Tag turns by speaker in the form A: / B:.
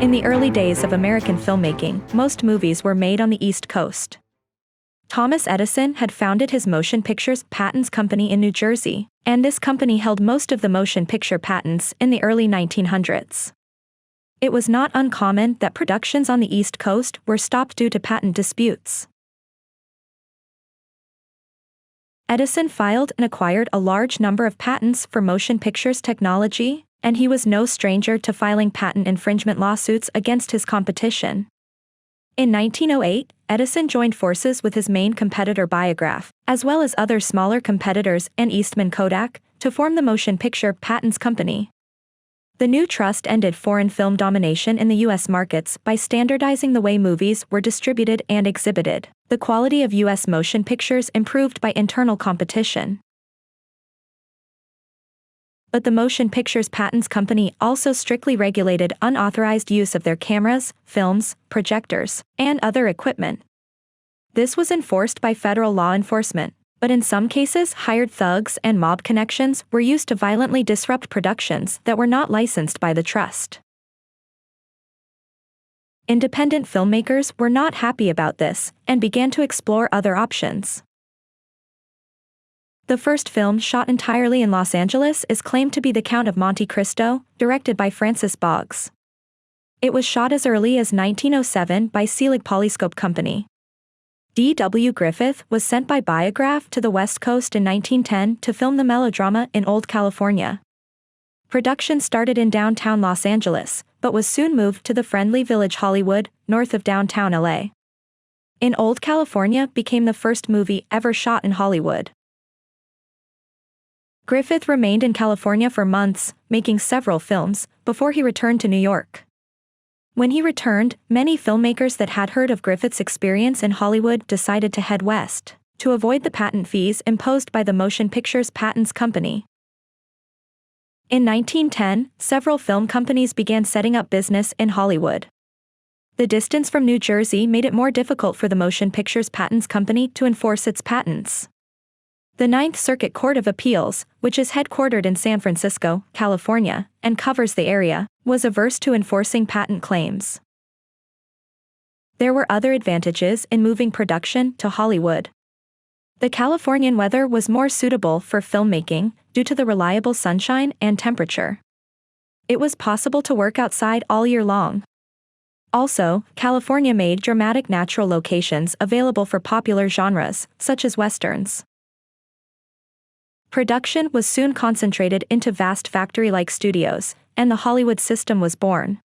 A: In the early days of American filmmaking, most movies were made on the East Coast. Thomas Edison had founded his motion pictures patents company in New Jersey, and this company held most of the motion picture patents in the early 1900s. It was not uncommon that productions on the East Coast were stopped due to patent disputes. Edison filed and acquired a large number of patents for motion pictures technology, and he was no stranger to filing patent infringement lawsuits against his competition. In 1908, Edison joined forces with his main competitor Biograph, as well as other smaller competitors and Eastman Kodak, to form the Motion Picture Patents Company. The new trust ended foreign film domination in the U.S. markets by standardizing the way movies were distributed and exhibited. The quality of U.S. motion pictures improved by internal competition. But the Motion Pictures Patents Company also strictly regulated unauthorized use of their cameras, films, projectors, and other equipment. This was enforced by federal law enforcement, but in some cases hired thugs and mob connections were used to violently disrupt productions that were not licensed by the trust. Independent filmmakers were not happy about this and began to explore other options. The first film shot entirely in Los Angeles is claimed to be The Count of Monte Cristo, directed by Francis Boggs. It was shot as early as 1907 by Selig Polyscope Company. D.W. Griffith was sent by Biograph to the West Coast in 1910 to film the melodrama in Old California. Production started in downtown Los Angeles, but was soon moved to the friendly village Hollywood, north of downtown LA. In Old California became the first movie ever shot in Hollywood. Griffith remained in California for months, making several films, before he returned to New York. When he returned, many filmmakers that had heard of Griffith's experience in Hollywood decided to head west, to avoid the patent fees imposed by the Motion Pictures Patents Company. In 1910, several film companies began setting up business in Hollywood. The distance from New Jersey made it more difficult for the Motion Pictures Patents Company to enforce its patents. The Ninth Circuit Court of Appeals, which is headquartered in San Francisco, California, and covers the area, was averse to enforcing patent claims. There were other advantages in moving production to Hollywood. The Californian weather was more suitable for filmmaking due to the reliable sunshine and temperature. It was possible to work outside all year long. Also, California made dramatic natural locations available for popular genres, such as westerns. Production was soon concentrated into vast factory-like studios, and the Hollywood system was born.